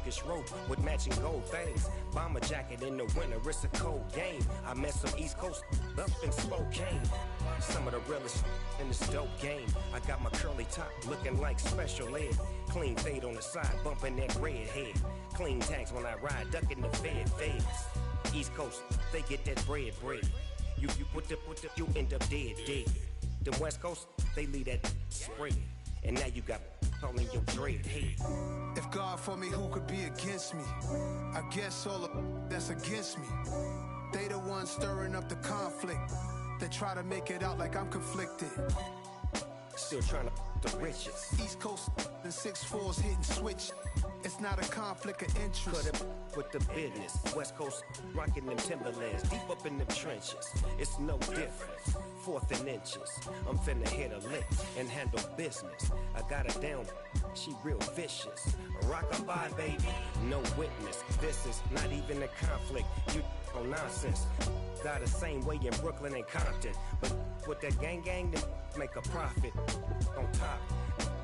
Turkish robe with matching gold things. Bomber jacket in the winter, it's a cold game. I met some East Coast up in Spokane. Some of the realest in this dope game. I got my curly top looking like special ed. Clean fade on the side, bumping that red head. Clean tags when I ride, ducking the feds. East Coast, they get that bread. You you end up dead. The West Coast, they leave that spread. And now you got all in your dread head. If God for me, who could be against me? I guess all of that's against me. They the ones stirring up the conflict. They try to make it out like I'm conflicted. Still trying to the riches. East Coast and 6'4s hitting switch. It's not a conflict of interest. Cut it with the business. West Coast rocking them Timberlands, deep up in them trenches. It's no difference. Fourth and inches. I'm finna hit a lick and handle business. I got her down. She real vicious. Rock-a-bye, baby. No witness. This is not even a conflict. You on nonsense. Got the same way in Brooklyn and Compton. But with that gang, then make a profit. On top,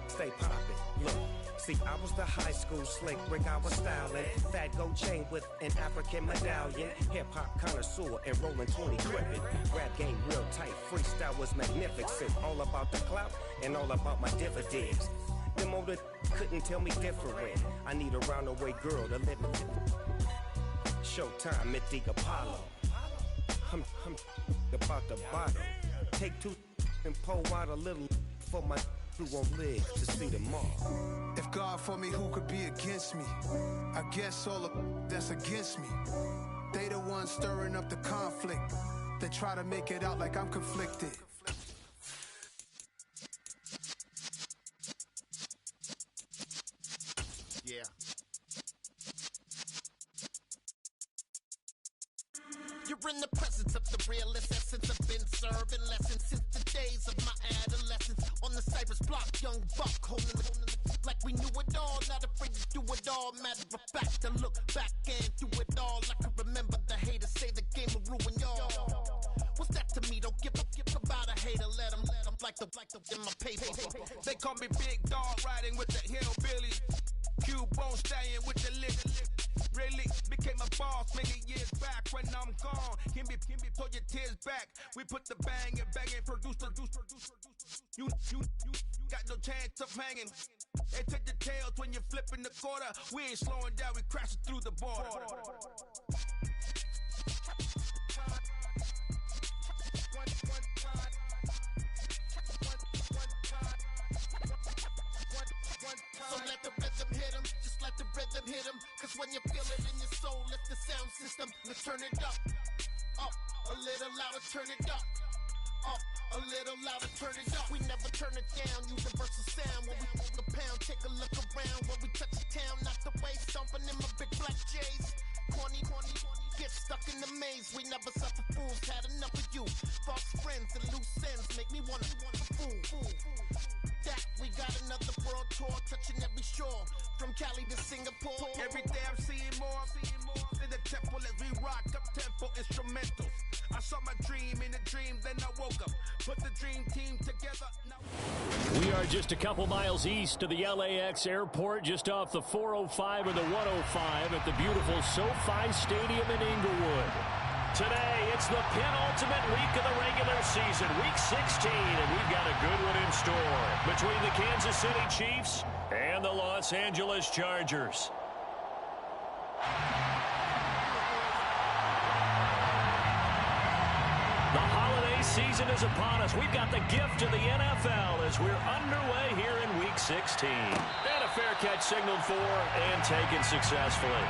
stay poppin'. Look, see, I was the high school slick Rick, I was styling. Fat gold chain with an African medallion. Hip-hop connoisseur and rolling 20 crippin'. Rap game real tight, freestyle was magnificent. All about the clout and all about my dividends. Them older couldn't tell me different. I need a round-away girl to live with. Showtime, Mythic Apollo. I'm about the bottom. Take two and pull out a little for my who won't live to see tomorrow. If God for me, who could be against me? I guess all of that's against me. They the ones stirring up the conflict. They try to make it out like I'm conflicted. Yeah. You're in the presence of the realest essence. I've been serving lessons since the days of my adolescence. On the Cypress block, young buck holding the like we knew it all. Not afraid to do it all. Matter of fact, to look back and do it all. I can remember the haters say the game will ruin y'all. What's that to me? Don't give about a hater. Let them like the in my paper. They call me Big Dog, riding with the hillbillies. Q-Bone stallion with the lip. Really became a boss many years back. When I'm gone, can be pull your tears back. We put the bang and produce. You got no chance of hanging. They take the tails when you're flipping the quarter. We ain't slowing down, we crashing through the border. So let the rhythm hit him, just let the rhythm hit him. Cause when you feel it in your soul, lift the sound system, let's turn it up. Up, a little louder, turn it up. Up, a little louder, turn it up. We never turn it down, universal sound. When we hold the pound, take a look around. When we touch the town, not the way, stomping in my big black J's. Corny, get stuck in the maze. We never suffer fools, had enough of you. False friends and loose ends make me wanna fool. That we got another world tour, touching every shore, from Cali to Singapore. Every day I'm seeing more in the temple as we rock up tempo instrumentals. I saw my dream in a dream, then I woke up, put the dream team together. We are just a couple miles east of the LAX airport, just off the 405 or the 105 at the beautiful SoFi Stadium in Inglewood. Today, it's the penultimate week of the regular season, week 16, and we've got a good one in store between the Kansas City Chiefs and the Los Angeles Chargers. The holiday season is upon us. We've got the gift of the NFL as we're underway here in week 16. And a fair catch signaled for and taken successfully.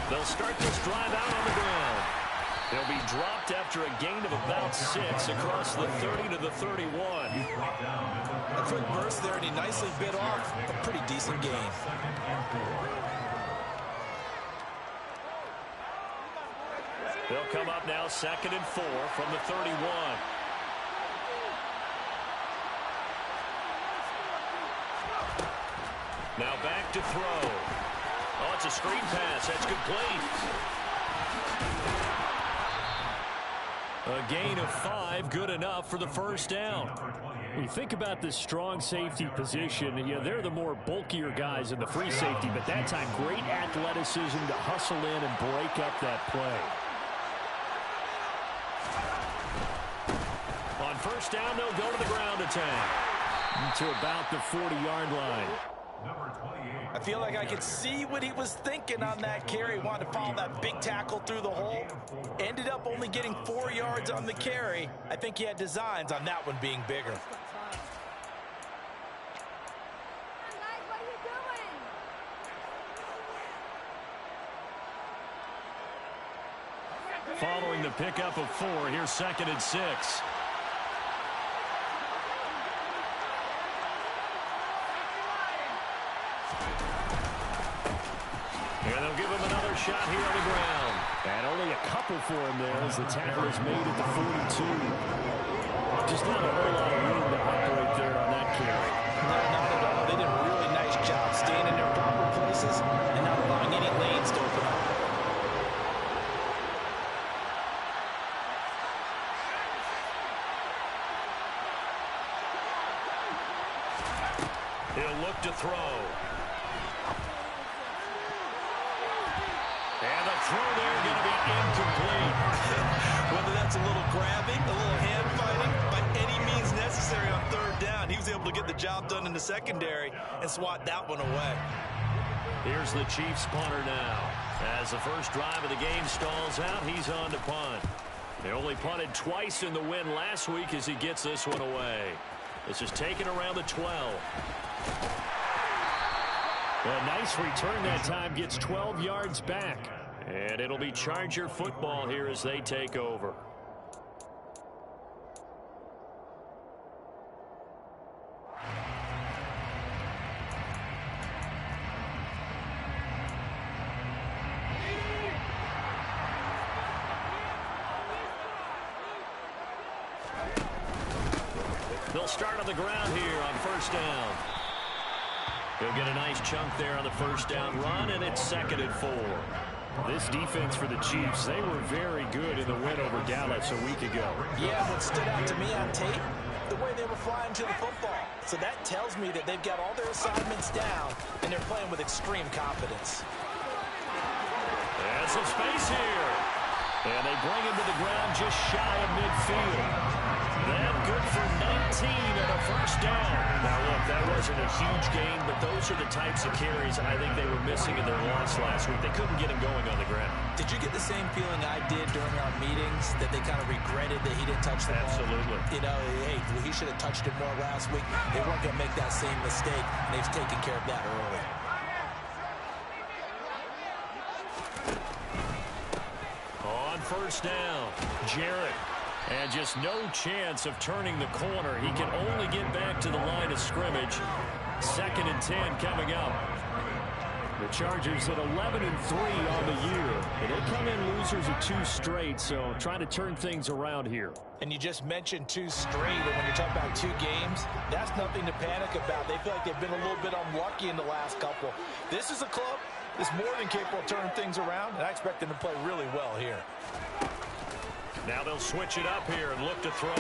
They'll start this drive out on the ground. They'll be dropped after a gain of about 6 across the 30 to the 31. A quick burst there, and he nicely bit off a pretty decent gain. They'll come up now 2nd and 4 from the 31. Now back to throw. Oh, it's a screen pass. That's complete. A gain of 5, good enough for the first down. When you think about this strong safety position, yeah, they're the more bulkier guys in the free safety, but that time great athleticism to hustle in and break up that play. On first down, they'll go to the ground attack to about the 40-yard line. I feel like I could see what he was thinking on that carry. Wanted to follow that big tackle through the hole. Ended up only getting 4 yards on the carry. I think he had designs on that one being bigger. Following the pickup of 4, here's 2nd and 6. And they'll give him another shot here on the ground. And only a couple for him there as the tackle is made at the 42. Just not a whole lot of room to operate there on that carry. No, not at all. They did a really nice job staying in their proper places and not allowing any lanes to open up. He'll look to throw. And the throw there going to be incomplete. Whether that's a little grabbing, a little hand fighting, by any means necessary on 3rd down, he was able to get the job done in the secondary and swat that one away. Here's the Chiefs punter now. As the first drive of the game stalls out, he's on to punt. They only punted twice in the win last week as he gets this one away. This is taken around the 12. A nice return that time, gets 12 yards back. And it'll be Charger football here as they take over. They'll start on the ground here on first down. He'll get a nice chunk there on the first down run, and it's 2nd and 4. This defense for the Chiefs, they were very good in the win over Dallas a week ago. Yeah, what stood out to me on tape, the way they were flying to the football. So that tells me that they've got all their assignments down, and they're playing with extreme confidence. There's some space here. And they bring him to the ground just shy of midfield. Then good for 19 and a first down. Now, look, that wasn't a huge gain, but those are the types of carries I think they were missing in their loss last week. They couldn't get him going on the ground. Did you get the same feeling I did during our meetings, that they kind of regretted that he didn't touch the ball? Absolutely. You know, hey, he should have touched it more last week. They weren't going to make that same mistake, and they've taken care of that early. On first down, Jarrett. And just no chance of turning the corner. He can only get back to the line of scrimmage. 2nd and 10 coming up. The Chargers at 11-3 on the year. And they come in losers of 2 straight, so trying to turn things around here. And you just mentioned 2 straight, but when you're talking about 2 games, that's nothing to panic about. They feel like they've been a little bit unlucky in the last couple. This is a club that's more than capable of turning things around, and I expect them to play really well here. Now they'll switch it up here and look to throw.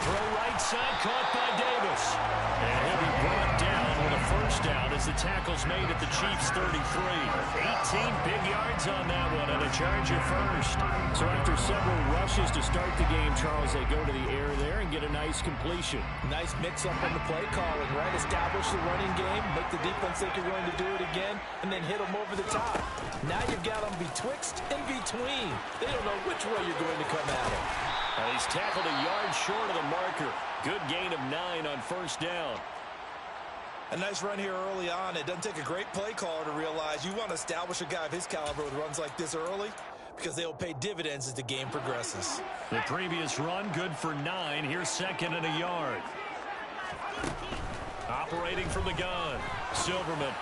Throw right side, caught by Davis. And he'll be brought down with a first down as the tackle's made at the Chiefs' 33. 18 big yards on that one, and a Charger first. So after several rushes to start the game, Charles, they go to the air there and get a nice completion. Nice mix-up on the play calling, right? Establish the running game, make the defense think you're going to do it again, and then hit them over the top. Now you've got them betwixt and between. They don't know which way you're going to come at them. He's tackled a yard short of the marker. Good gain of 9 on first down. A nice run here early on. It doesn't take a great play caller to realize you want to establish a guy of his caliber with runs like this early, because they will pay dividends as the game progresses. The previous run, good for 9. Here's 2nd and a yard. Operating from the gun, Silverman.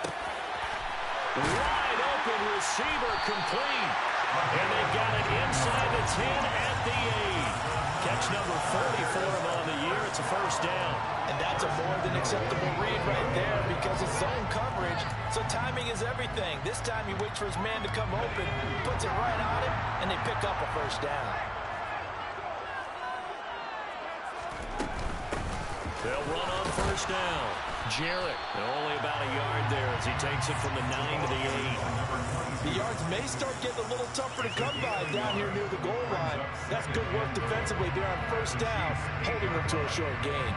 Wide open receiver, complete. And they've got it inside the 10 at the 8. Catch number 40 for him on the year. It's a first down. And that's a more than acceptable read right there because it's zone coverage, so timing is everything. This time he waits for his man to come open, puts it right on him, and they pick up a first down. They'll run on first down. Jarrett, only about a yard there as he takes it from the 9 to the 8. The yards may start getting a little tougher to come by down here near the goal line. That's good work defensively there on first down, holding them to a short gain.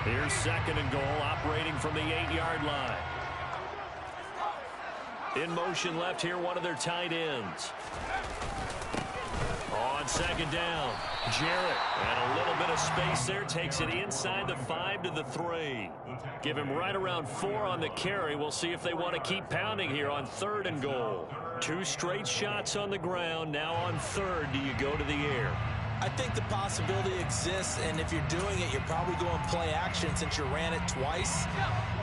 Here's second and goal, operating from the 8-yard line. In motion left here, one of their tight ends. On second down, Jarrett. And a little bit of space there, takes it inside the 5 to the 3. Give him right around 4 on the carry. We'll see if they want to keep pounding here on third and goal. 2 straight shots on the ground. Now on third, do you go to the air? I think the possibility exists, and if you're doing it, you're probably going play action since you ran it twice.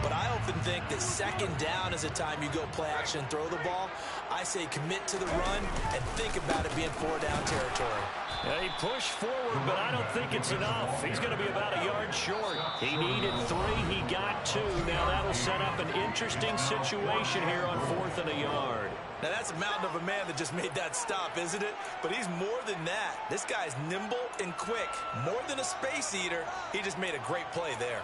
But I often think that second down is a time you go play action and throw the ball. I say commit to the run and think about it being 4-down territory. Yeah, he pushed forward, but I don't think it's enough. He's going to be about a yard short. He needed 3. He got 2. Now that'll set up an interesting situation here on 4th and a yard. Now that's a mountain of a man that just made that stop, isn't it? But he's more than that. This guy's nimble and quick. More than a space eater, he just made a great play there.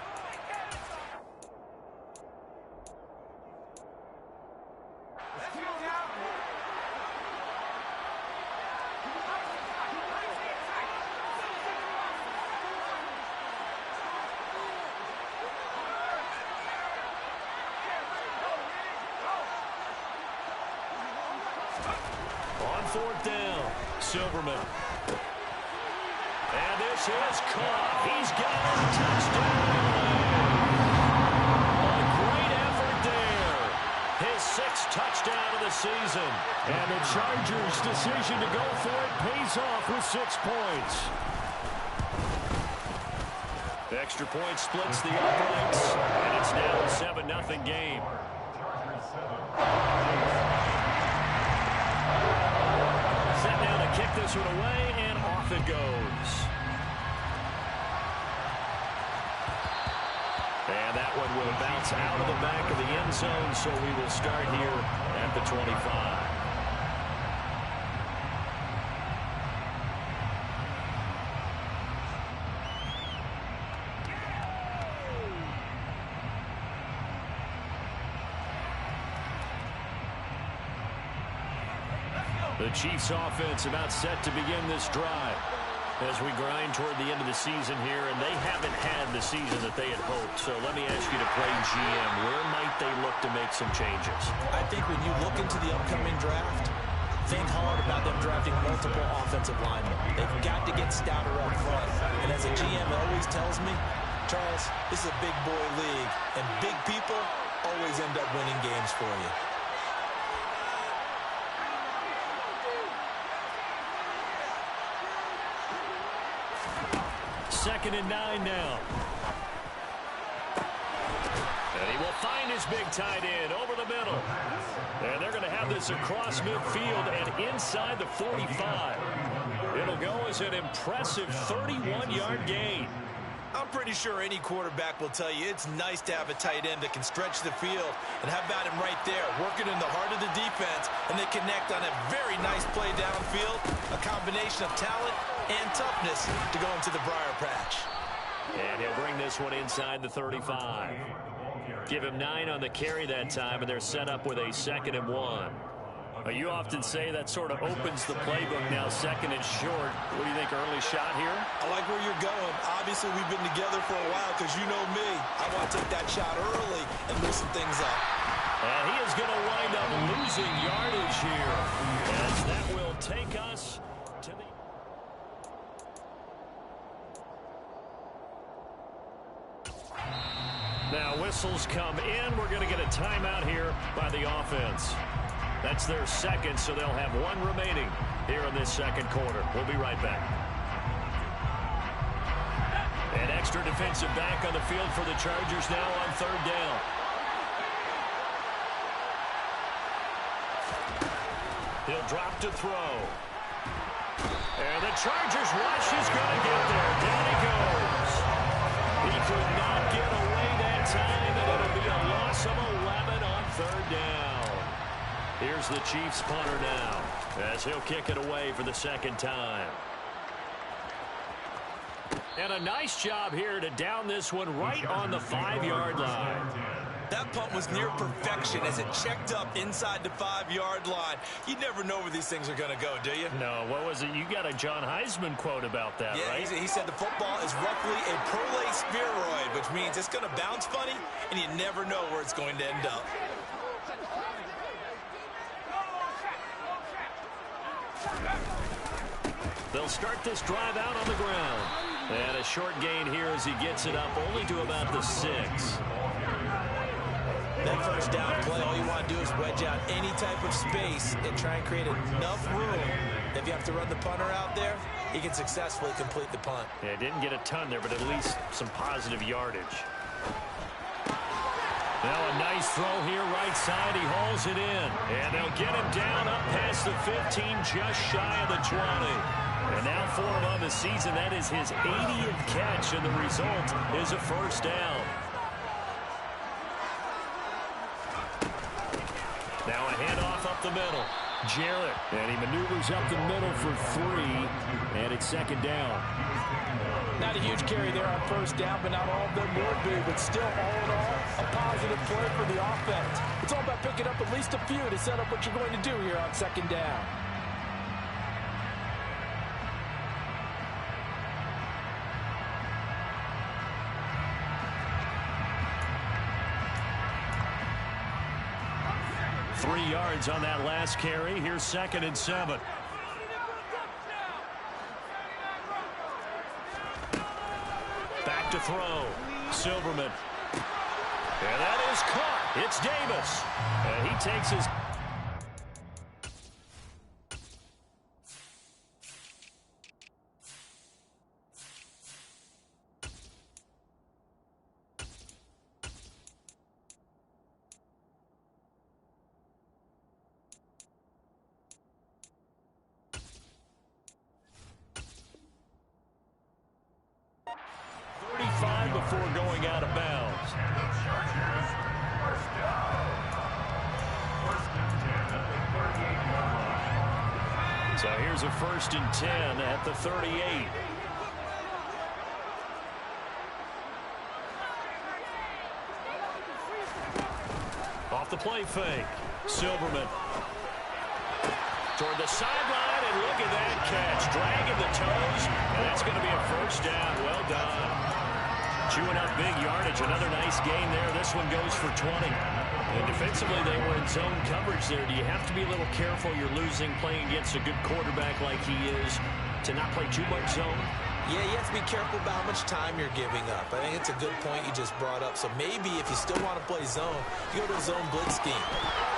On 4th down, Silverman. And this is caught. He's got a touchdown. A great effort there. His 6th touchdown of the season. And the Chargers' decision to go for it pays off with 6 points. The extra point splits the uprights, and it's now a 7-0 game. Set now to kick this one away, and off it goes. And that one will bounce out of the back of the end zone, so we will start here at the 25. The Chiefs offense about set to begin this drive as we grind toward the end of the season here, and they haven't had the season that they had hoped. So let me ask you to play GM. Where might they look to make some changes? I think when you look into the upcoming draft, think hard about them drafting multiple offensive linemen. They've got to get stouter up front. And as a GM always tells me, Charles, this is a big boy league, and big people always end up winning games for you. Second and 9 now. And he will find his big tight end over the middle. And they're going to have this across midfield and inside the 45. It'll go as an impressive 31-yard gain. I'm pretty sure any quarterback will tell you it's nice to have a tight end that can stretch the field. And how about him right there, working in the heart of the defense, and they connect on a very nice play downfield, a combination of talent and toughness to go into the briar patch. And he'll bring this one inside the 35. Give him 9 on the carry that time, and they're set up with a 2nd and 1. You often say that sort of opens the playbook now, 2nd and short. What do you think, early shot here? I like where you're going. Obviously, we've been together for a while because you know me. I want to take that shot early and loosen things up. And he is going to wind up losing yardage here, as that will take us to the... Now whistles come in. We're going to get a timeout here by the offense. That's their 2nd, so they'll have 1 remaining here in this 2nd quarter. We'll be right back. And Extra defensive back on the field for the Chargers now on 3rd down. He'll drop to throw. And the Chargers rush. He's going to get there. Down he goes. He could not get away that time, and it'll be a loss of 11 on 3rd down. Here's the Chiefs punter now, as he'll kick it away for the 2nd time. And a nice job here to down this one right on the 5-yard line. That punt was near perfection as it checked up inside the 5-yard line. You never know where these things are going to go, do you? No, what was it? You got a John Heisman quote about that, yeah, right? He said the football is roughly a prolate spheroid, which means it's going to bounce funny, and you never know where it's going to end up. They'll start this drive out on the ground. And a short gain here as he gets it up only to about the 6. That 1st down play, all you want to do is wedge out any type of space and try and create enough room. If you have to run the punter out there, he can successfully complete the punt. Yeah, didn't get a ton there, but at least some positive yardage. Now a nice throw here right side. He hauls it in. And they'll get him down up past the 15, just shy of the 20. And now for him on the season, that is his 80th catch, and the result is a 1st down. Now a handoff up the middle. Jarrett, and he maneuvers up the middle for 3, and it's 2nd down. Not a huge carry there on 1st down, but not all of them will be. But still, all in all, a positive play for the offense. It's all about picking up at least a few to set up what you're going to do here on 2nd down. Three yards on that last carry. Here's 2nd and 7. Back to throw. Silverman. And that is caught. It's Davis. And he takes his... before going out of bounds. So here's a 1st and 10 at the 38. Off the play fake. Silverman. Toward the sideline, and look at that catch. Dragging the toes, and that's going to be a 1st down. Well done. Chewing up big yardage. Another nice gain there. This one goes for 20. And defensively, they were in zone coverage there. Do you have to be a little careful? You're losing playing against a good quarterback like he is to not play too much zone? Yeah, you have to be careful about how much time you're giving up. I think it's a good point you just brought up. So maybe if you still want to play zone, you go to a zone blitz scheme.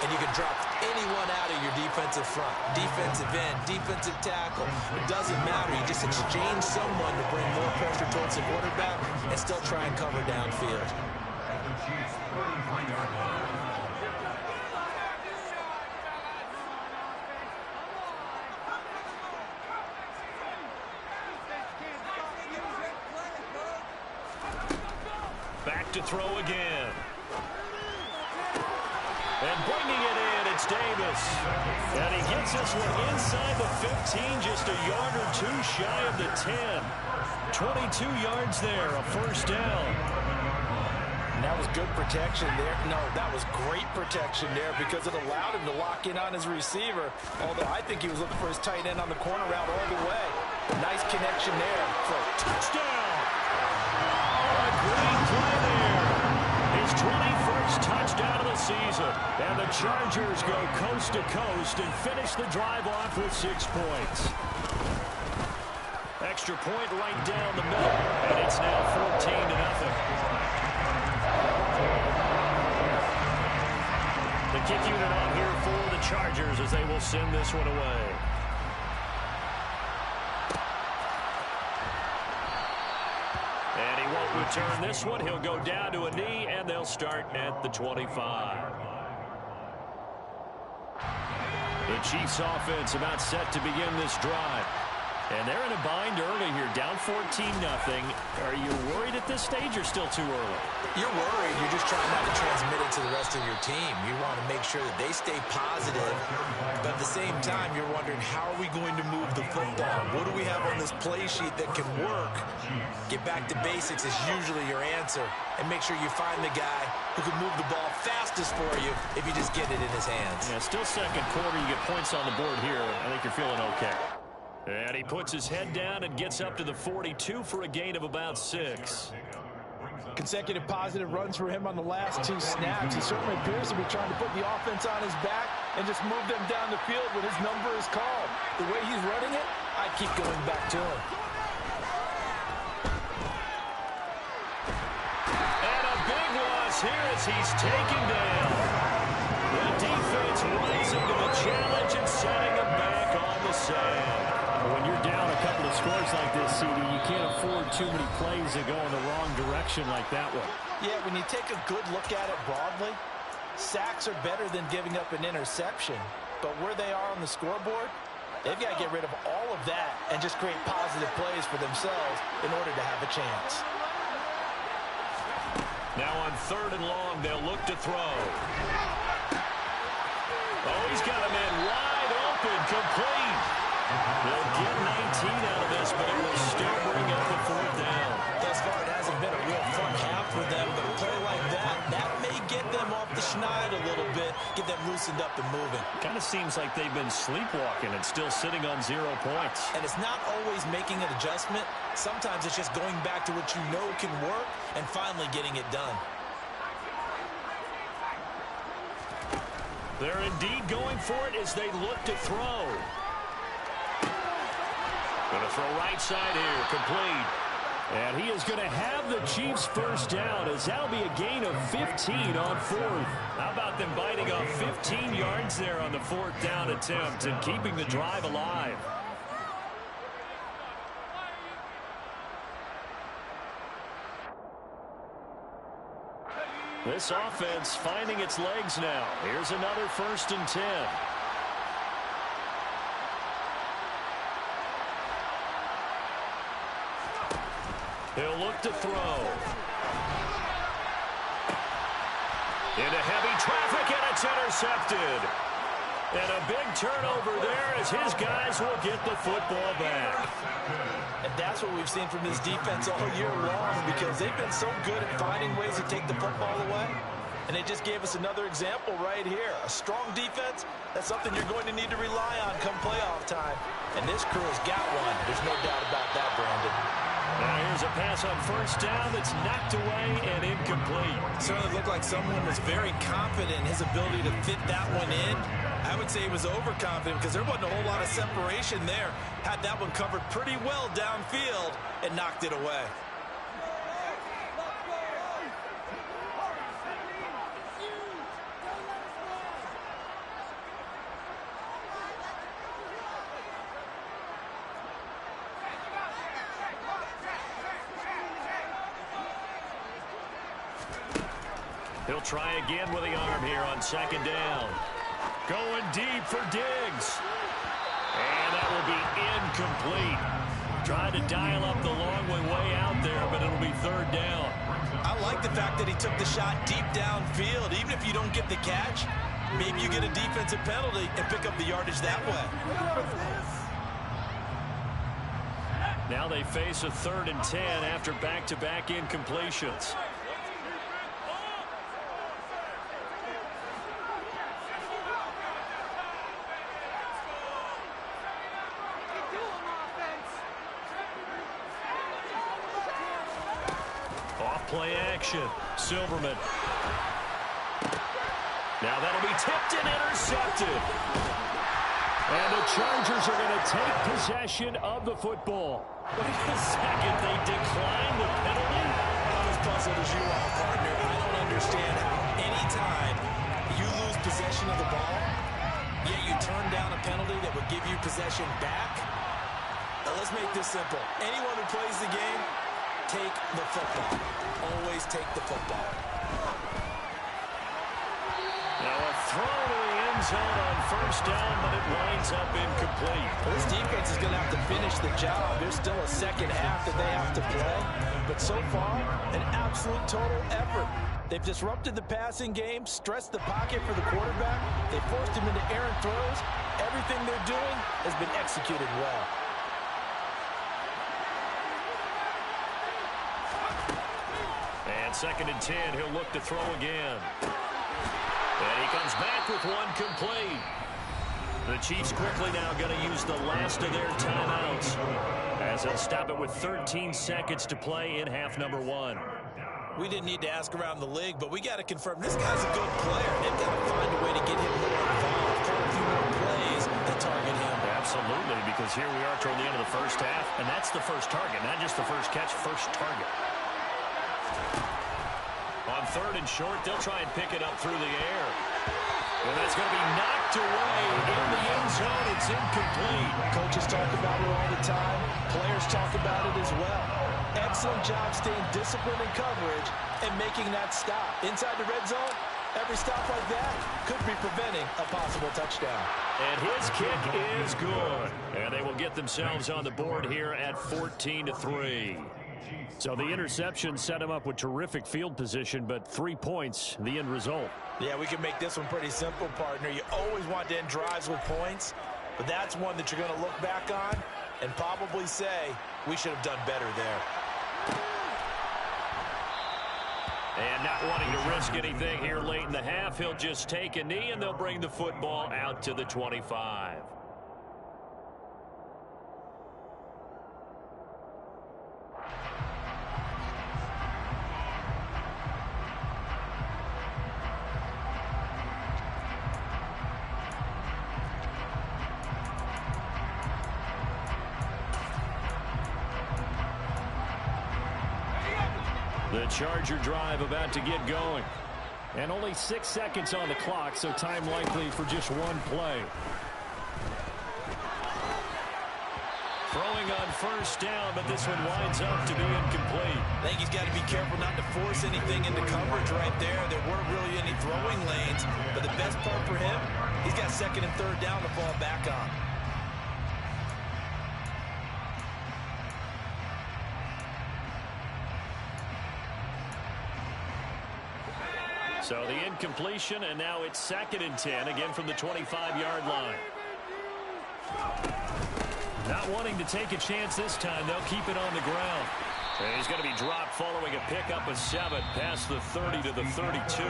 And you can drop anyone out of your defensive front. Defensive end, defensive tackle. It doesn't matter. You just exchange someone to bring more pressure towards the quarterback and still try and cover downfield. Back to throw again. And bringing it in, it's Davis. And he gets this one inside the 15, just a yard or 2 shy of the 10. 22 yards there, a 1st down. And that was good protection there. No, that was great protection there because it allowed him to lock in on his receiver. Although I think he was looking for his tight end on the corner route all the way. Nice connection there for a touchdown. A great play there. His 21st touchdown of the season. And the Chargers go coast to coast and finish the drive off with 6 points. Extra point right down the middle. And it's now 14-0. The kick unit on here for the Chargers as they will send this one away. And he won't return this one. He'll go down to a knee, and they'll start at the 25. The Chiefs offense about set to begin this drive. And they're in a bind early here, down 14-0. Are you worried at this stage or still too early? You're worried. You're just trying not to transmit it to the rest of your team. You want to make sure that they stay positive. But at the same time, you're wondering, how are we going to move the football? What do we have on this play sheet that can work? Get back to basics is usually your answer. And make sure you find the guy who can move the ball fastest for you if you just get it in his hands. Yeah, still second quarter. You get points on the board here. I think you're feeling okay. And he puts his head down and gets up to the 42 for a gain of about 6. Consecutive positive runs for him on the last 2 snaps. He certainly appears to be trying to put the offense on his back and just move them down the field when his number is called. The way he's running it, I keep going back to him. And a big loss here as he's taken down. The defense rising to the challenge and setting him back on the sand. When you're down a couple of scores like this, CD, you can't afford too many plays that go in the wrong direction like that one. Yeah, when you take a good look at it broadly, sacks are better than giving up an interception. But where they are on the scoreboard, they've got to get rid of all of that and just create positive plays for themselves in order to have a chance. Now on 3rd and long, they'll look to throw. Oh, he's got a man wide open, complete. They'll get 19 out of this, but it will still bring up the 4th down. Thus far, it hasn't been a real fun half for them, but a play like that may get them off the schneid a little bit, get them loosened up and moving. Kind of seems like they've been sleepwalking and still sitting on 0 points. And it's not always making an adjustment. Sometimes it's just going back to what you know can work and finally getting it done. They're indeed going for it as they look to throw. Going to throw right side here, complete. And he is going to have the Chiefs first down as that'll be a gain of 15 on 4th. How about them biting off 15 yards there on the 4th down attempt and keeping the drive alive? This offense finding its legs now. Here's another 1st and 10. He'll look to throw. Into heavy traffic, and it's intercepted. And a big turnover there as his guys will get the football back. And that's what we've seen from this defense all year long, because they've been so good at finding ways to take the football away. And they just gave us another example right here. A strong defense, that's something you're going to need to rely on come playoff time. And this crew has got one. There's no doubt about that, Brandon. Now here's a pass on 1st down that's knocked away and incomplete. Certainly looked like someone was very confident in his ability to fit that one in. I would say he was overconfident because there wasn't a whole lot of separation there. Had that one covered pretty well downfield and knocked it away. He'll try again with the arm here on 2nd down. Going deep for Diggs. And that will be incomplete. Trying to dial up the long way out there, but it'll be 3rd down. I like the fact that he took the shot deep downfield. Even if you don't get the catch, maybe you get a defensive penalty and pick up the yardage that way. Now they face a 3rd and 10 after back-to-back incompletions. Play action. Silverman. Now that'll be tipped and intercepted. And the Chargers are going to take possession of the football. Wait a second. They declined the penalty? I'm as puzzled as you are, partner. I don't understand how any time you lose possession of the ball, yet you turn down a penalty that would give you possession back. Now let's make this simple. Anyone who plays the game, take the football. always take the football. Now a throw to the end zone on first down, but it winds up incomplete. Well, this defense is going to have to finish the job. There's still a second half that they have to play. But so far, an absolute total effort. They've disrupted the passing game, stressed the pocket for the quarterback. They forced him into errant throws. Everything they're doing has been executed well. And 2nd and 10, he'll look to throw again. And he comes back with one complete. The Chiefs quickly now going to use the last of their timeouts as they'll stop it with 13 seconds to play in half number 1. We didn't need to ask around the league, but we got to confirm this guy's a good player. They've got to find a way to get him more involved, call a few more plays that target him. Absolutely, because here we are toward the end of the first half, and that's the first target, not just the first catch, first target. On 3rd and short, they'll try and pick it up through the air. And that's going to be knocked away in the end zone. It's incomplete. Coaches talk about it all the time. Players talk about it as well. Excellent job staying disciplined in coverage and making that stop. Inside the red zone, every stop like that could be preventing a possible touchdown. And his kick is good. And they will get themselves on the board here at 14-3. So the interception set him up with terrific field position, but 3 points, the end result. Yeah, we can make this one pretty simple, partner. You always want to end drives with points, but that's one that you're going to look back on and probably say, we should have done better there. And not wanting to risk anything here late in the half, he'll just take a knee, and they'll bring the football out to the 25. The Charger drive about to get going. And only 6 seconds on the clock, so time likely for just one play. Throwing on first down, but this one winds up to be incomplete. I think he's got to be careful not to force anything into coverage right there. There weren't really any throwing lanes, but the best part for him, he's got 2nd and 3rd down to fall back on. So the incompletion, and now it's 2nd and 10, again from the 25-yard line. Not wanting to take a chance this time, they'll keep it on the ground. And he's going to be dropped following a pickup of 7 past the 30 to the 32.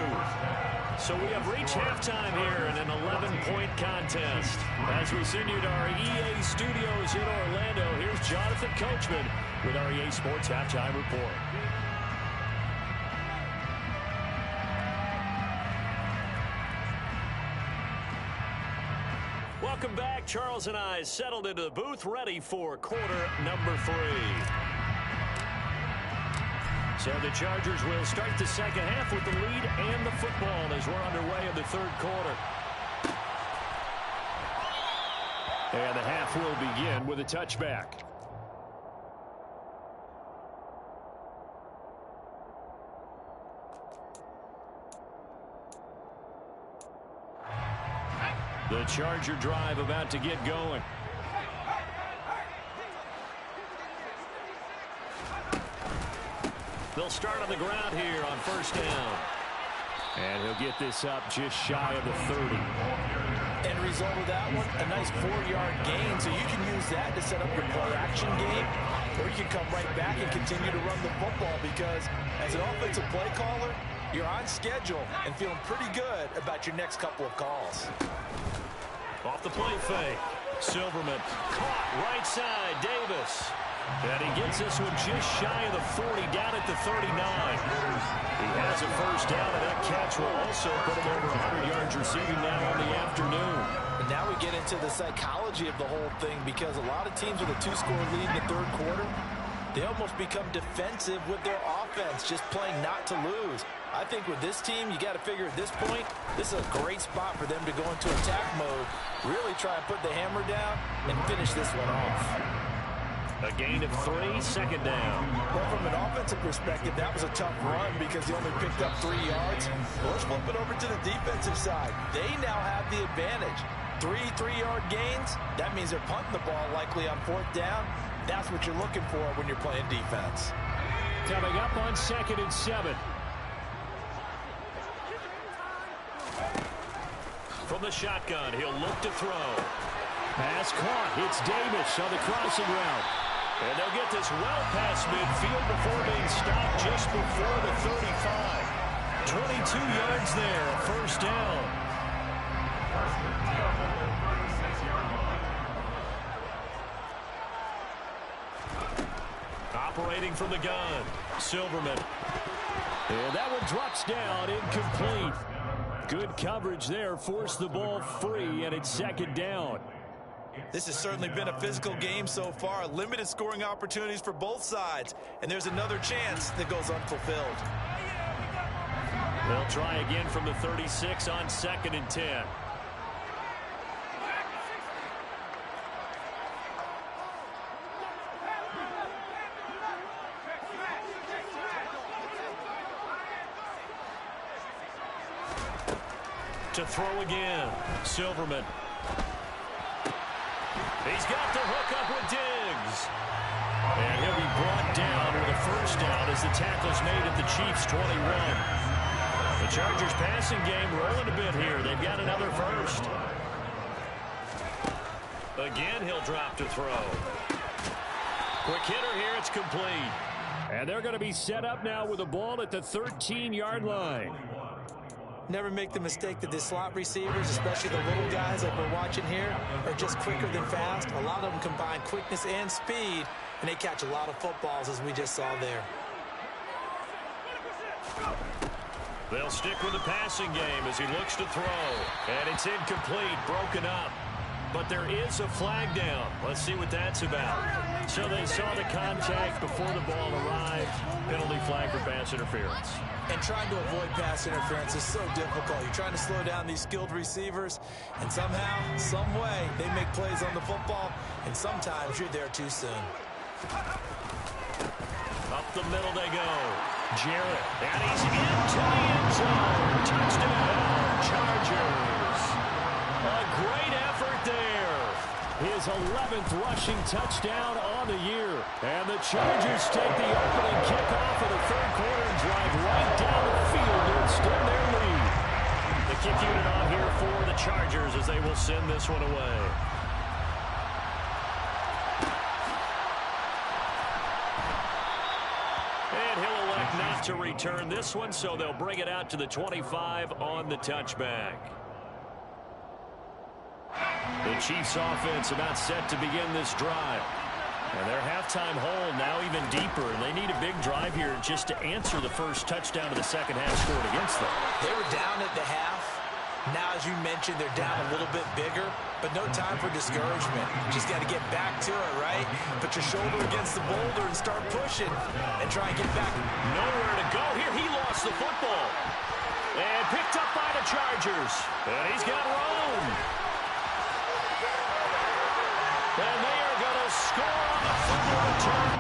So we have reached halftime here in an 11-point contest. As we send you to our EA studios in Orlando, here's Jonathan Coachman with our EA Sports Halftime Report. Welcome back. Charles and I settled into the booth, ready for quarter number 3. So the Chargers will start the second half with the lead and the football as we're underway in the 3rd quarter. And the half will begin with a touchback. The Charger drive about to get going. They'll start on the ground here on first down. And he'll get this up just shy of the 30. End result of that one, a nice 4-yard gain. So you can use that to set up your play-action game, or you can come right back and continue to run the football because as an offensive play caller, you're on schedule and feeling pretty good about your next couple of calls. Off the play fake. Silverman caught right side. Davis. And he gets this one just shy of the 40, down at the 39. He has a first down, and that catch will also put him over 100 yards receiving now on the afternoon. And now we get into the psychology of the whole thing because a lot of teams with a 2-score lead in the 3rd quarter, they almost become defensive with their offense, just playing not to lose. I think with this team, you got to figure at this point, this is a great spot for them to go into attack mode, really try and put the hammer down and finish this one off. A gain of 3, second down. Well, from an offensive perspective, that was a tough run because he only picked up 3 yards. Well, let's flip it over to the defensive side. They now have the advantage. 3 3-yard gains, that means they're punting the ball likely on 4th down. That's what you're looking for when you're playing defense. Coming up on 2nd and 7. From the shotgun, he'll look to throw. Pass caught. It's Davis on the crossing route. And they'll get this well past midfield before being stopped just before the 35. 22 yards there, first down. Operating from the gun, Silverman. And that one drops down, incomplete. Good coverage there, forced the ball free, and it's second down. This has certainly been a physical game so far. Limited scoring opportunities for both sides. And there's another chance that goes unfulfilled. They'll try again from the 36 on 2nd and 10. To throw again, Silverman. He's got the hook up with Diggs. And he'll be brought down with a first down as the tackle's made at the Chiefs' 21. The Chargers passing game rolling a bit here. They've got another first. Again, he'll drop to throw. Quick hitter here, it's complete. And they're going to be set up now with the ball at the 13-yard line. Never make the mistake that the slot receivers, especially the little guys like we're watching here, are just quicker than fast. A lot of them combine quickness and speed, and they catch a lot of footballs, as we just saw there. They'll stick with the passing game as he looks to throw. And it's incomplete, broken up. But there is a flag down. Let's see what that's about. So they saw the contact before the ball arrived. Penalty flag for pass interference. And trying to avoid pass interference is so difficult. You're trying to slow down these skilled receivers, and somehow, some way, they make plays on the football, and sometimes you're there too soon. Up the middle they go. Jarrett, and he's into the end zone. Touchdown, Chargers. A great effort there. His 11th rushing touchdown on the year. And the Chargers take the opening kickoff of the third quarter and drive right down the field to extend their lead. The kick unit on here for the Chargers as they will send this one away. And he'll elect not to return this one, so they'll bring it out to the 25 on the touchback. The Chiefs offense about set to begin this drive. And their halftime hole now even deeper, and they need a big drive here just to answer the first touchdown of the second half scored against them. They were down at the half. Now, as you mentioned, they're down a little bit bigger, but no time for discouragement. Just got to get back to it, right? Put your shoulder against the boulder and start pushing and try and get back. Nowhere to go here. He lost the football. And picked up by the Chargers. And he's got room. And they are going to score on the fumble return.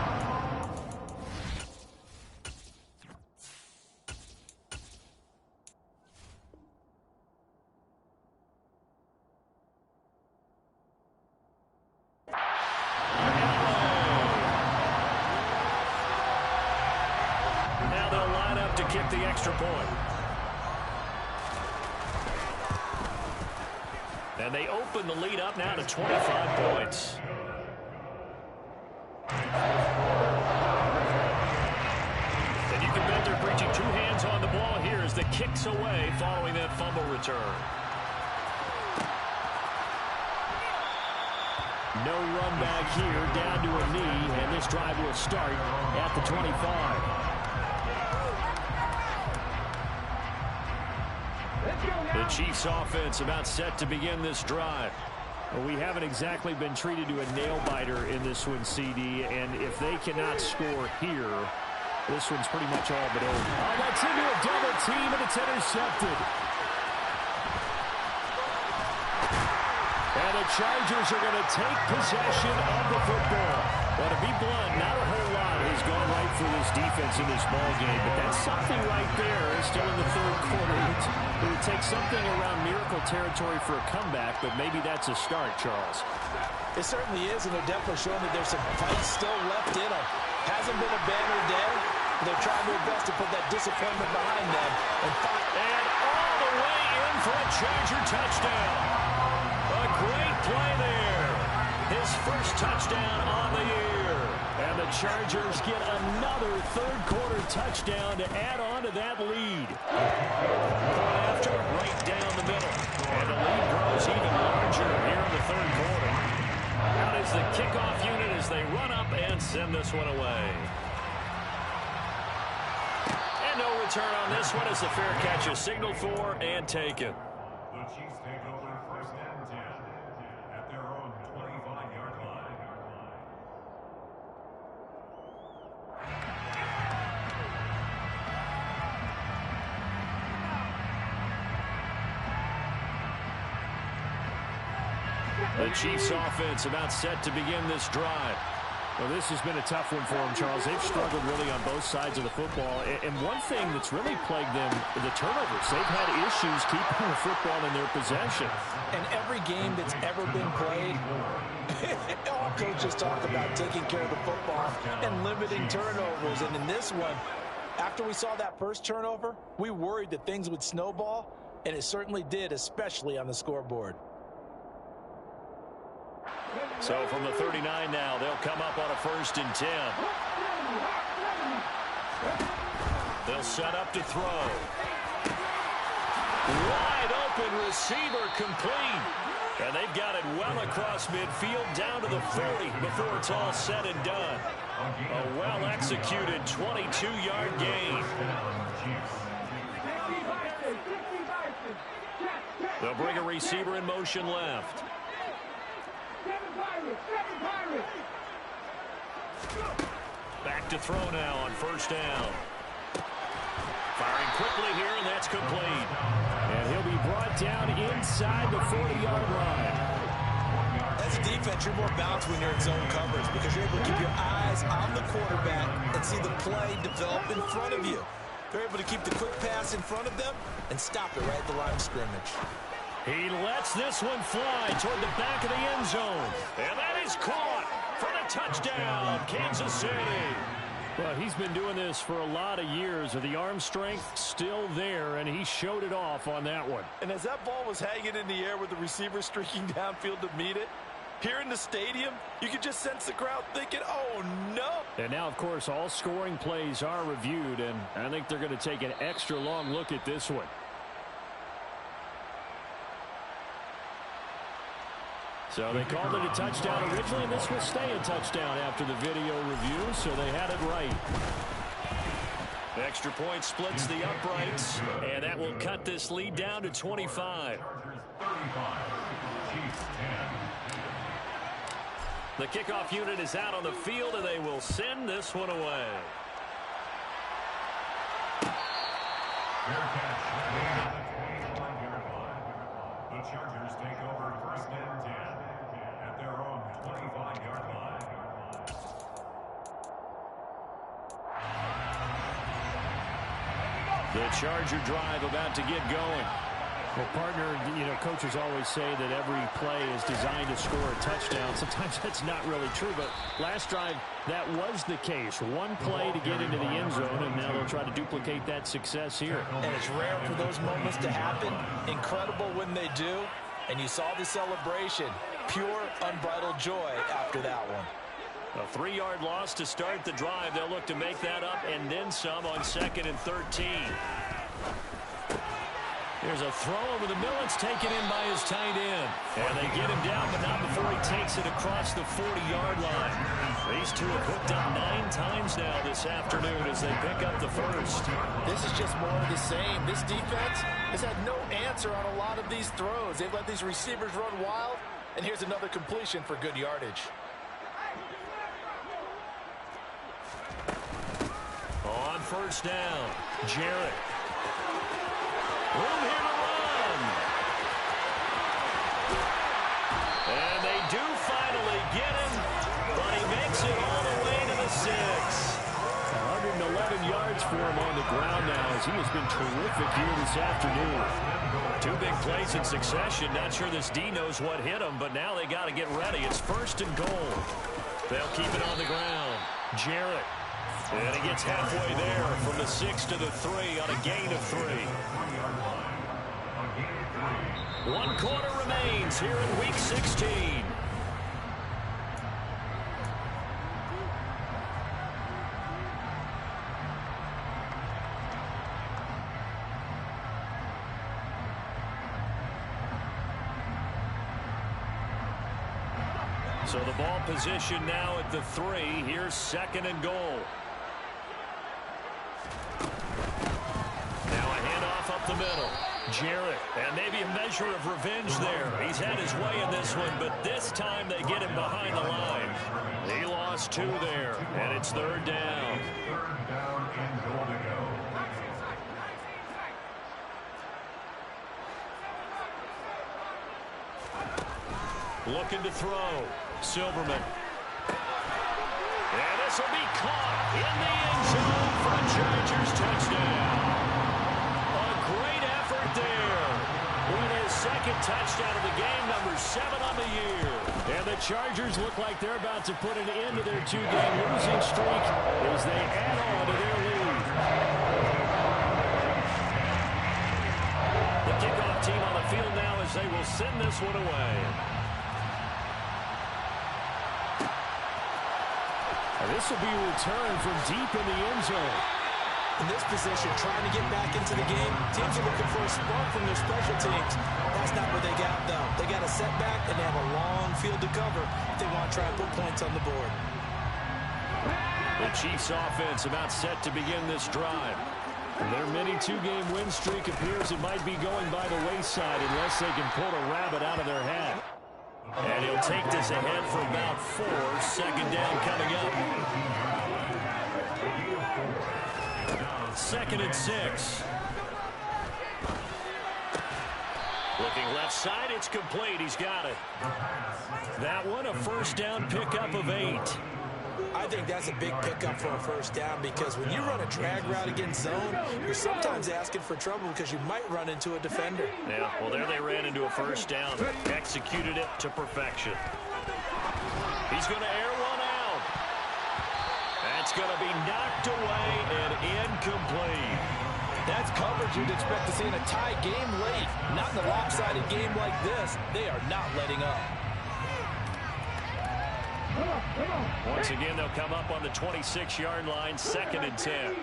Now they'll line up to kick the extra point. And they open the lead up now to 25 points. And you can bet they're preaching two hands on the ball here as the kick's away following that fumble return. No run back here, down to a knee, and this drive will start at the 25. The Chiefs offense about set to begin this drive. Well, we haven't exactly been treated to a nail-biter in this one, CD, and if they cannot score here, this one's pretty much all but over. Oh, that's into a double team, and it's intercepted. And the Chargers are going to take possession of the football. Well, to be blunt, not a whole lot has gone right for this defense in this ball game, but that's something right there. Still in the third quarter. It would take something around miracle territory for a comeback, but maybe that's a start, Charles. It certainly is, and they're definitely showing that there's some fight still left in them. Hasn't been a banner day. They're trying their best to put that disappointment behind them. And all the way in for a Charger touchdown. A great play there. His first touchdown on the year. And the Chargers get another third-quarter touchdown to add on to that lead. Going after it right down the middle. And the lead grows even larger here in the third quarter. Out is the kickoff unit as they run up and send this one away. And no return on this one as the fair catch is signaled for and taken. The Chiefs take over first and 10 at their own 25-yard line. The Chiefs offense about set to begin this drive. Well, this has been a tough one for them, Charles. They've struggled really on both sides of the football. And one thing that's really plagued them, the turnovers. They've had issues keeping the football in their possession. And every game that's ever been played, all coaches talk about taking care of the football and limiting turnovers. And in this one, after we saw that first turnover, we worried that things would snowball, and it certainly did, especially on the scoreboard. So from the 39 now, they'll come up on a 1st and 10. They'll set up to throw. Wide open receiver complete. And they've got it well across midfield down to the 40 before it's all said and done. A well-executed 22-yard gain. They'll bring a receiver in motion left. Back to throw now on 1st down. Firing quickly here, and that's complete. And he'll be brought down inside the 40-yard line. As a defense, you're more balanced when you're in zone coverage because you're able to keep your eyes on the quarterback and see the play develop in front of you. They're able to keep the quick pass in front of them and stop it right at the line of scrimmage. He lets this one fly toward the back of the end zone. And that is caught for the touchdown, Kansas City. Well, he's been doing this for a lot of years. The arm strength still there, and he showed it off on that one. And as that ball was hanging in the air with the receiver streaking downfield to meet it, here in the stadium, you could just sense the crowd thinking, oh, no. And now, of course, all scoring plays are reviewed, and I think they're going to take an extra long look at this one. So they called it a touchdown originally, and this will stay a touchdown after the video review, so they had it right. Extra point splits the uprights, and that will cut this lead down to 25. The kickoff unit is out on the field, and they will send this one away. The Chargers take over 1st and 10 at their own 25-yard line. The Charger drive about to get going. Well, partner, coaches always say that every play is designed to score a touchdown. Sometimes that's not really true, but last drive, that was the case. One play to get into the end zone, and now they'll try to duplicate that success here. And it's rare for those moments to happen. Incredible when they do. And you saw the celebration. Pure, unbridled joy after that one. A 3-yard loss to start the drive. They'll look to make that up and then some on 2nd and 13. There's a throw over the middle. It's taken in by his tight end. And they get him down, but not before he takes it across the 40-yard line. These two have hooked up 9 times now this afternoon as they pick up the first. This is just more of the same. This defense has had no answer on a lot of these throws. They've let these receivers run wild, and here's another completion for good yardage. On 1st down, Jarrett. Room here to run. And they do finally get him, but he makes it all for him on the ground now, as he has been terrific here this afternoon. 2 big plays in succession. Not sure this D knows what hit him, but now they got to get ready. It's 1st and goal. They'll keep it on the ground. Jarrett. And he gets halfway there from the 6 to the 3 on a gain of 3. 1 quarter remains here in Week 16. So the ball position now at the 3. Here's 2nd and goal. Now a handoff up the middle. Jarrett, and maybe a measure of revenge there. He's had his way in this one, but this time they get him behind the line. He lost 2 there, and it's 3rd down. 3rd down and goal to go. Looking to throw. Silverman. And this will be caught in the end zone for a Chargers touchdown. A great effort there. With his 2nd touchdown of the game, number 7 on the year. And the Chargers look like they're about to put an end to their 2-game losing streak as they add on to their lead. The kickoff team on the field now as they will send this one away. This will be a return from deep in the end zone. In this position, trying to get back into the game, teams are looking for a spark from their special teams. That's not what they got, though. They got a setback, and they have a long field to cover if they want to try and put points on the board. The Chiefs' offense about set to begin this drive. Their mini 2-game win streak appears it might be going by the wayside unless they can pull a rabbit out of their hat. And he'll take this ahead for about 4. 2nd down coming up. 2nd and 6. Looking left side, it's complete. He's got it. That one, a 1st down pickup of 8. I think that's a big pickup for a 1st down because when you run a drag route against zone, you're sometimes asking for trouble because you might run into a defender. Yeah, well, there they ran into a 1st down. Executed it to perfection. He's going to air one out. That's going to be knocked away and incomplete. That's coverage you'd expect to see in a tie game late. Not in a lopsided game like this. They are not letting up. Once again, they'll come up on the 26-yard line, 2nd and 10.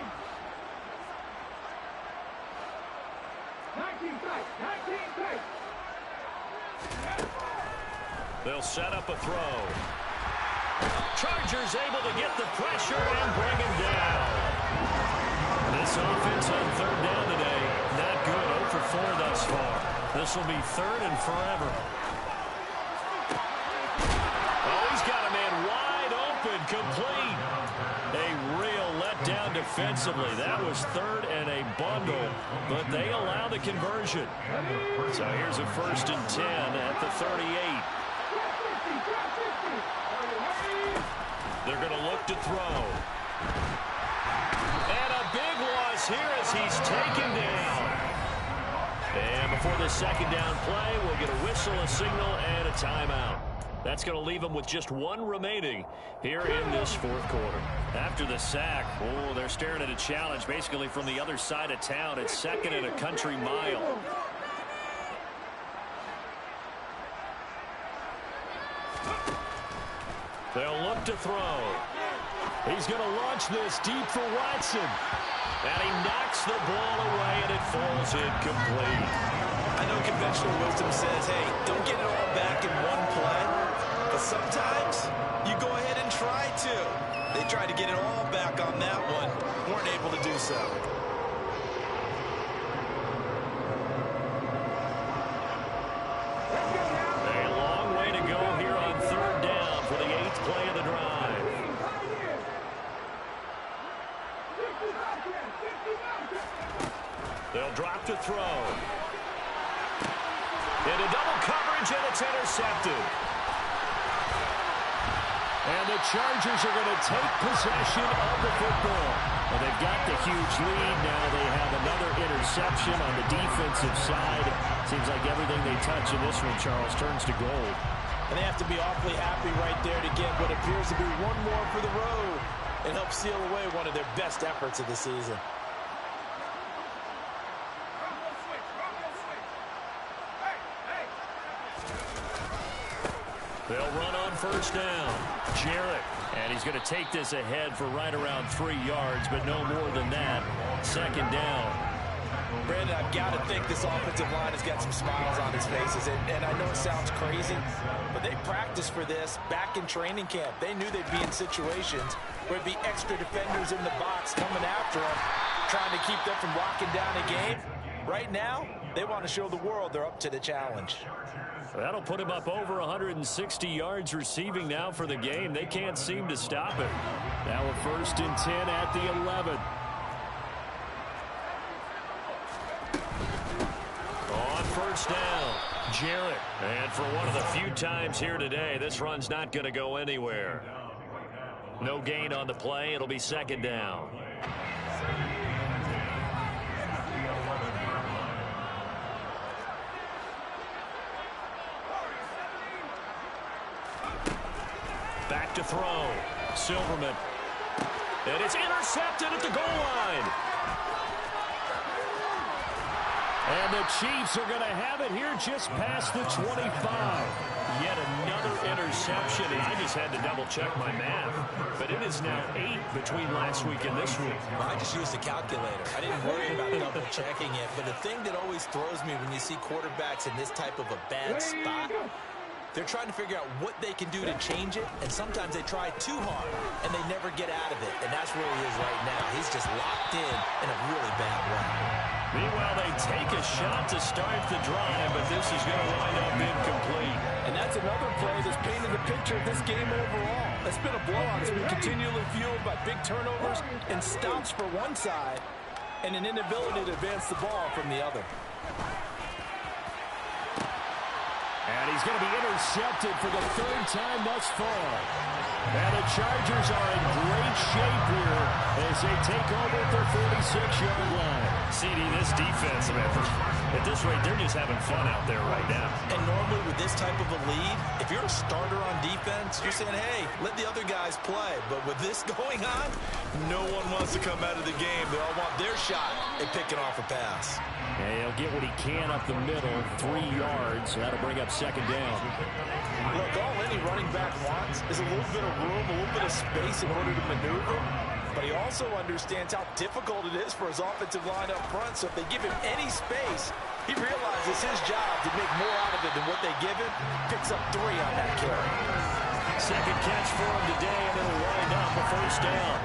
They'll set up a throw. Chargers able to get the pressure and bring him down. This offense on 3rd down today, not good. 0 for 4 thus far. This will be 3rd and forever. Oh, he's got a man wide open, complete. A real letdown defensively. That was 3rd and a bundle, but they allow the conversion. So here's a 1st and 10 at the 38. They're going to look to throw. And a big loss here as he's taken down. And before the 2nd down play, we'll get a whistle, a signal, and a timeout. That's going to leave them with just 1 remaining here in this 4th quarter. After the sack, oh, they're staring at a challenge basically from the other side of town. It's 2nd and a country mile. They'll look to throw. He's going to launch this deep for Watson. And he knocks the ball away, and it falls incomplete. I know conventional wisdom says, hey, don't get it all back in one play. But sometimes you go ahead and try to. They tried to get it all back on that one. Weren't able to do so. A long way to go here on 3rd down for the 8th play of the drive. They'll drop to throw. Into double coverage, and it's intercepted. And the Chargers are going to take possession of the football. Well, they've got the huge lead. Now they have another interception on the defensive side. Seems like everything they touch in this one, Charles, turns to gold. And they have to be awfully happy right there to get what appears to be one more for the road and help seal away one of their best efforts of the season. They'll run on first down. Jarrett. And he's going to take this ahead for right around 3 yards, but no more than that. Second down. Brandon, I've got to think this offensive line has got some smiles on its faces. And I know it sounds crazy, but they practiced for this back in training camp. They knew they'd be in situations where it'd be extra defenders in the box coming after them, trying to keep them from locking down a game. Right now, they want to show the world they're up to the challenge. That'll put him up over 160 yards receiving now for the game. They can't seem to stop it. Now a 1st and 10 at the 11. On first down, Jarrett. And for one of the few times here today, this run's not going to go anywhere. No gain on the play. It'll be second down. Back to throw. Silverman. And it's intercepted at the goal line. And the Chiefs are going to have it here just past the 25. Yet another interception. And I just had to double-check my math. But it is now 8 between last week and this week. Well, I just used a calculator. I didn't worry about double-checking it. But the thing that always throws me when you see quarterbacks in this type of a bad spot, they're trying to figure out what they can do to change it, and sometimes they try too hard, and they never get out of it. And that's where he is right now. He's just locked in a really bad way. Meanwhile, they take a shot to start the drive, but this is going to wind up incomplete. And that's another play that's painted the picture of this game overall. It's been a blowout. It's been continually fueled by big turnovers and stops for one side and an inability to advance the ball from the other. And he's going to be intercepted for the 3rd time thus far. And the Chargers are in great shape here as they take over at their 46-yard line. CD, this defense, at this rate, they're just having fun out there right now. And normally with this type of a lead, if you're a starter on defense, you're saying, hey, let the other guys play. But with this going on, no one wants to come out of the game. They all want their shot at picking off a pass. And he'll get what he can up the middle, 3 yards. That'll bring up second down. Look, all any running back wants is a little bit of room, a little bit of space in order to maneuver. But he also understands how difficult it is for his offensive line up front. So if they give him any space, he realizes his job to make more out of it than what they give him. Picks up 3 on that carry. Second catch for him today, and it'll wind up a 1st down.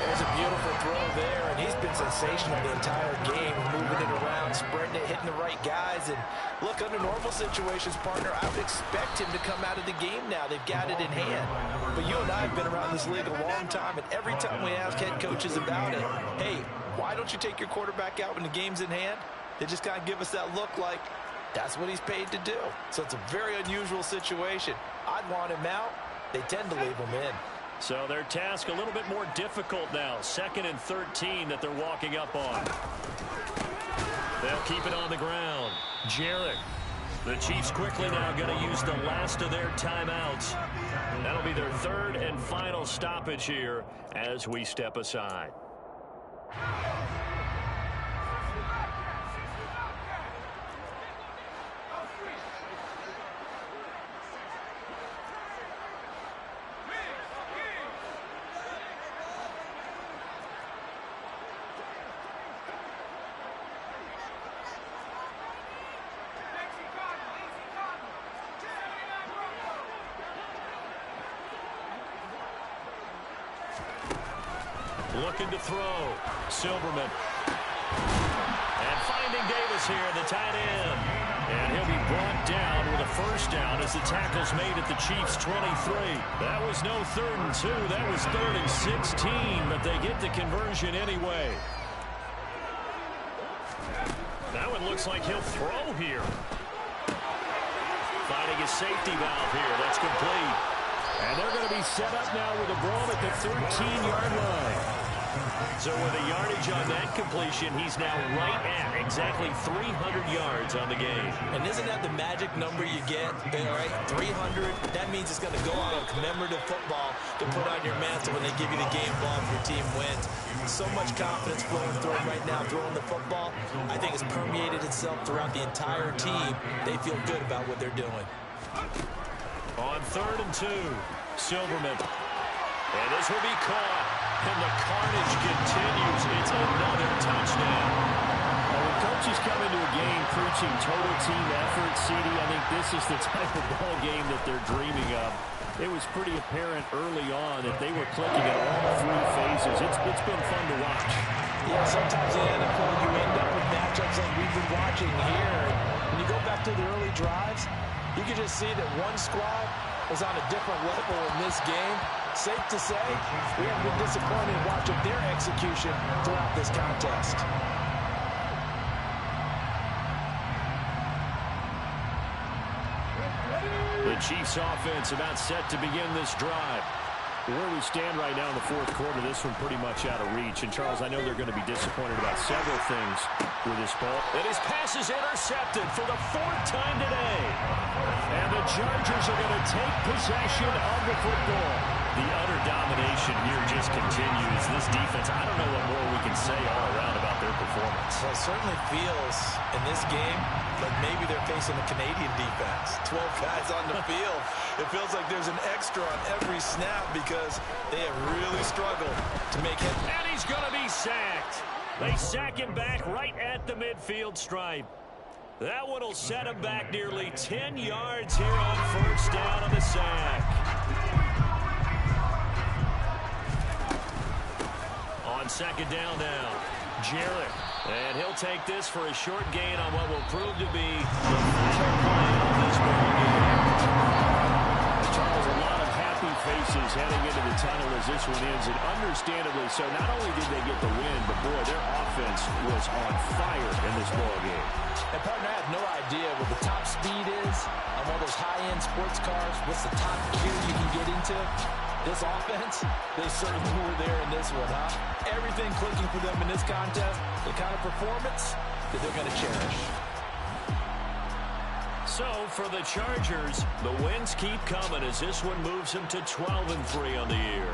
There's a beautiful throw there, and he's been sensational the entire game, moving it around, spreading it, hitting the right guys. And look, under normal situations, partner, I would expect him to come out of the game now. They've got it in hand. But you and I have been around this league a long time, and every time we ask head coaches about it, hey, why don't you take your quarterback out when the game's in hand? They just kind of give us that look like that's what he's paid to do. So it's a very unusual situation. I'd want him out. They tend to leave him in. So their task a little bit more difficult now. 2nd and 13 that they're walking up on. They'll keep it on the ground. Jarrett. The Chiefs quickly now going to use the last of their timeouts. That'll be their 3rd and final stoppage here as we step aside. Looking to throw. Silverman. And finding Davis here, the tight end. And he'll be brought down with a 1st down as the tackle's made at the Chiefs' 23. That was no 3rd and 2. That was 3rd and 16, but they get the conversion anyway. Now it looks like he'll throw here. Finding his safety valve here. That's complete. And they're going to be set up now with a ball at the 13-yard line. So with a yardage on that completion, he's now right at exactly 300 yards on the game. And isn't that the magic number you get? All right, 300. That means it's going to go on a commemorative football to put on your mantle when they give you the game ball if your team wins. So much confidence flowing through him right now, throwing the football. I think it's permeated itself throughout the entire team. They feel good about what they're doing. On 3rd and 2, Silverman. And this will be caught. And the carnage continues. It's another touchdown. Well, when coaches come into a game preaching total team effort, CD, I think this is the type of ball game that they're dreaming of. It was pretty apparent early on that they were clicking at all 3 phases. It's been fun to watch. Yeah, sometimes in the NFL you end up with matchups like we've been watching here. When you go back to the early drives, you can just see that one squad was on a different level in this game. Safe to say, we have been disappointed in watching their execution throughout this contest. The Chiefs offense about set to begin this drive. Where we stand right now in the 4th quarter, this one pretty much out of reach. And, Charles, I know they're going to be disappointed about several things with this ball. And his pass is intercepted for the 4th time today. And the Chargers are going to take possession of the football. The utter domination here just continues. This defense, I don't know what more we can say all around about their performance. Well, it certainly feels in this game like maybe they're facing a Canadian defense. 12 guys on the field. It feels like there's an extra on every snap because they have really struggled to make it. And he's going to be sacked. They sack him back right at the midfield stripe. That one will set him back nearly 10 yards here on 1st down on the sack. On 2nd down now, Jarrett. And he'll take this for a short gain on what will prove to be the final play of this ball game. Charles, a lot of happy faces heading into the tunnel as this one ends, and understandably so. Not only did they get the win, but boy, their offense was on fire in this ball game. And partner, I have no idea what the top speed is on one of those high-end sports cars. What's the top gear you can get into? This offense, they certainly were there in this one, huh? Everything clicking for them in this contest, the kind of performance that they're going to cherish. So, for the Chargers, the wins keep coming as this one moves them to 12-3 on the year.